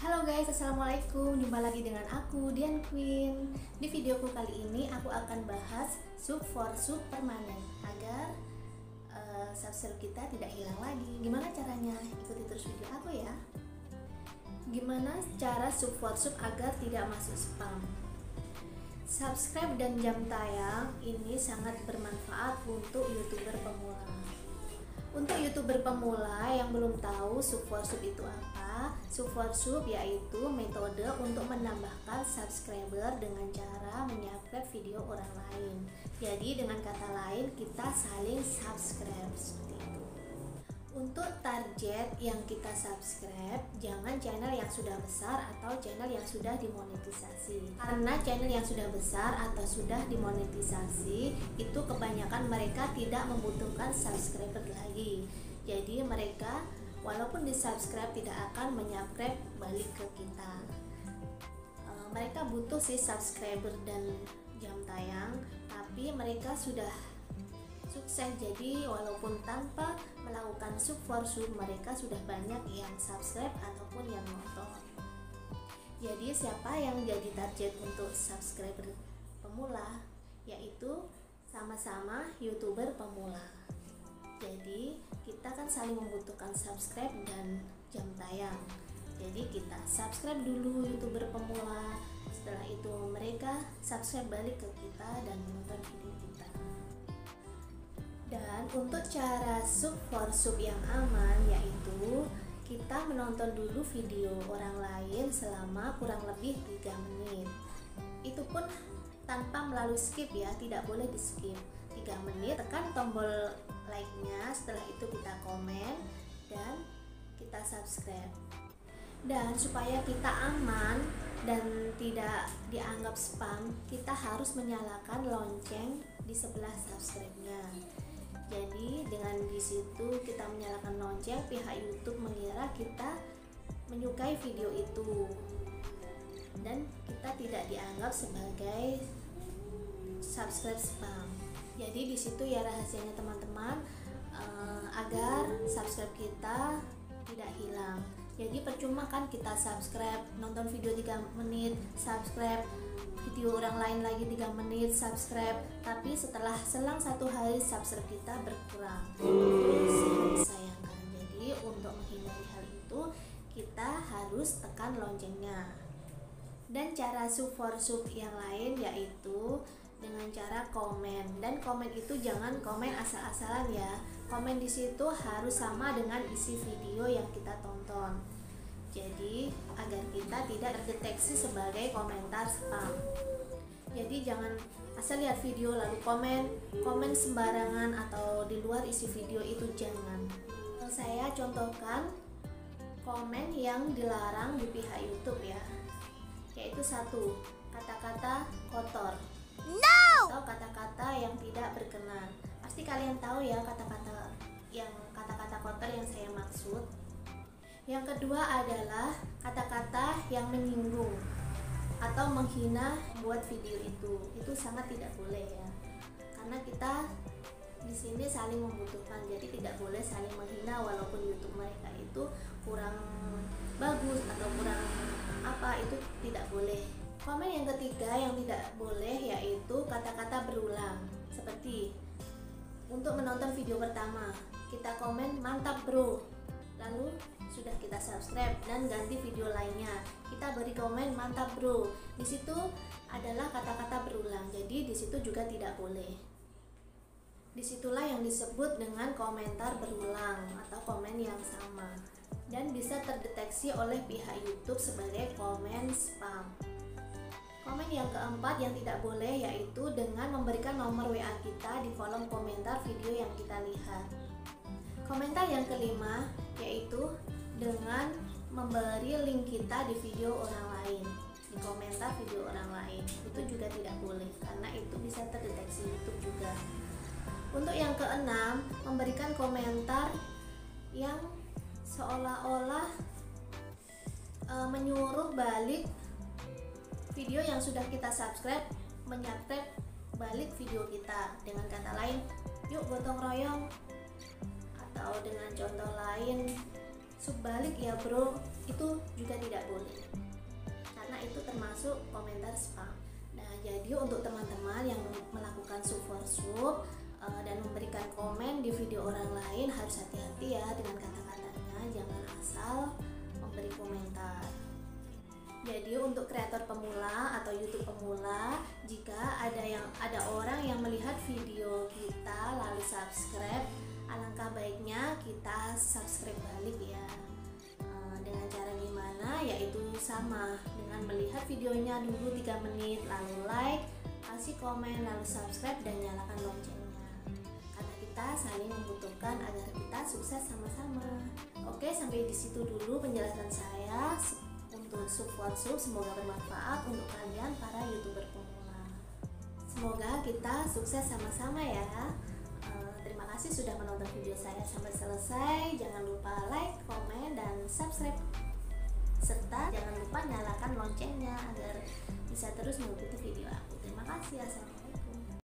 Halo guys, assalamualaikum. Jumpa lagi dengan aku, Dian Queen. Di videoku kali ini aku akan bahas sub for sub permanen agar subscribe kita tidak hilang lagi. Gimana caranya? Ikuti terus video aku ya. Gimana cara sub for sub agar tidak masuk spam? Subscribe dan jam tayang ini sangat bermanfaat untuk YouTuber pemula. Untuk YouTuber pemula yang belum tahu sub for sub itu apa, sub for sub yaitu metode untuk menambahkan subscriber dengan cara menyubscribe video orang lain. Jadi dengan kata lain kita saling subscribe seperti itu. Untuk target yang kita subscribe, jangan channel yang sudah besar atau channel yang sudah dimonetisasi. Karena channel yang sudah besar atau sudah dimonetisasi itu kebanyakan mereka tidak membutuhkan subscriber lagi. Jadi mereka walaupun di subscribe tidak akan menyubscribe balik ke kita. Mereka butuh sih subscriber dan jam tayang, tapi mereka sudah sukses, jadi walaupun tanpa melakukan sub for sub mereka sudah banyak yang subscribe ataupun yang nonton. Jadi siapa yang jadi target untuk subscriber pemula? Yaitu sama-sama YouTuber pemula. Jadi kita kan saling membutuhkan subscribe dan jam tayang. Jadi kita subscribe dulu YouTuber pemula, setelah itu mereka subscribe balik ke kita dan menonton video kita. Dan untuk cara sub for sub yang aman yaitu kita menonton dulu video orang lain selama kurang lebih 3 menit. Itu pun tanpa melalui skip ya, tidak boleh di skip. 3 menit, tekan tombol like-nya, setelah itu kita komen dan kita subscribe. Dan supaya kita aman dan tidak dianggap spam, kita harus menyalakan lonceng di sebelah subscribe-nya. Jadi dengan disitu kita menyalakan lonceng, pihak YouTube mengira kita menyukai video itu dan kita tidak dianggap sebagai subscribe spam. Jadi disitu ya rahasianya teman-teman, agar subscribe kita tidak hilang. Jadi percuma kan kita subscribe, nonton video 3 menit, subscribe video orang lain lagi 3 menit, subscribe, tapi setelah selang 1 hari subscribe kita berkurang. Itu sangat disayangkan. Jadi untuk menghindari hal itu kita harus tekan loncengnya. Dan cara sub for sub yang lain yaitu dengan cara komen, dan komen itu jangan komen asal-asalan ya. Komen di situ harus sama dengan isi video yang kita tonton. Jadi agar kita tidak terdeteksi sebagai komentar spam. Jadi jangan asal lihat video lalu komen sembarangan atau di luar isi video, itu jangan. Saya contohkan komen yang dilarang di pihak YouTube ya, yaitu 1, kata-kata kotor. No! Atau kata-kata yang tidak berkenan. Pasti kalian tahu ya kata-kata kotor yang saya maksud. Yang kedua adalah kata-kata yang menyinggung atau menghina buat video itu sangat tidak boleh ya, karena kita di sini saling membutuhkan, jadi tidak boleh saling menghina walaupun YouTube mereka itu kurang bagus atau kurang apa, itu tidak boleh. Komen yang ketiga yang tidak boleh yaitu kata-kata berulang, seperti untuk menonton video pertama kita komen mantap bro, lalu sudah kita subscribe dan ganti video lainnya kita beri komen mantap bro, di situ adalah kata-kata berulang, jadi di situ juga tidak boleh. Disitulah yang disebut dengan komentar berulang atau komen yang sama dan bisa terdeteksi oleh pihak YouTube sebagai komen spam. Komen yang keempat yang tidak boleh yaitu dengan memberikan nomor WA kita di kolom komentar video yang kita lihat. Komentar yang kelima yaitu dengan memberi link kita di video orang lain, di komentar video orang lain, itu juga tidak boleh karena itu bisa terdeteksi YouTube juga. Untuk yang keenam, memberikan komentar yang seolah-olah menyuruh balik video yang sudah kita subscribe, menyubscribe balik video kita, dengan kata lain yuk gotong royong, atau dengan contoh lain sub balik ya bro, itu juga tidak boleh karena itu termasuk komentar spam. Nah, jadi untuk teman-teman yang melakukan sub for sub dan memberikan komen di video orang lain harus hati-hati ya dengan kata-katanya, jangan asal memberi komentar. Jadi untuk kreator pemula atau YouTube pemula, jika ada orang yang melihat video kita lalu subscribe, alangkah baiknya kita subscribe balik ya. Dengan cara gimana? Yaitu sama dengan melihat videonya dulu 3 menit, lalu like, kasih komen, lalu subscribe dan nyalakan loncengnya. Karena kita saling membutuhkan agar kita sukses sama-sama. Oke, sampai di situ dulu penjelasan saya untuk sub for sub. Semoga bermanfaat untuk kalian para YouTuber pemula. Semoga kita sukses sama-sama ya. Terima kasih sudah menonton video saya sampai selesai. Jangan lupa like, komen, dan subscribe, serta jangan lupa nyalakan loncengnya agar bisa terus mengikuti video aku. Terima kasih. Assalamualaikum.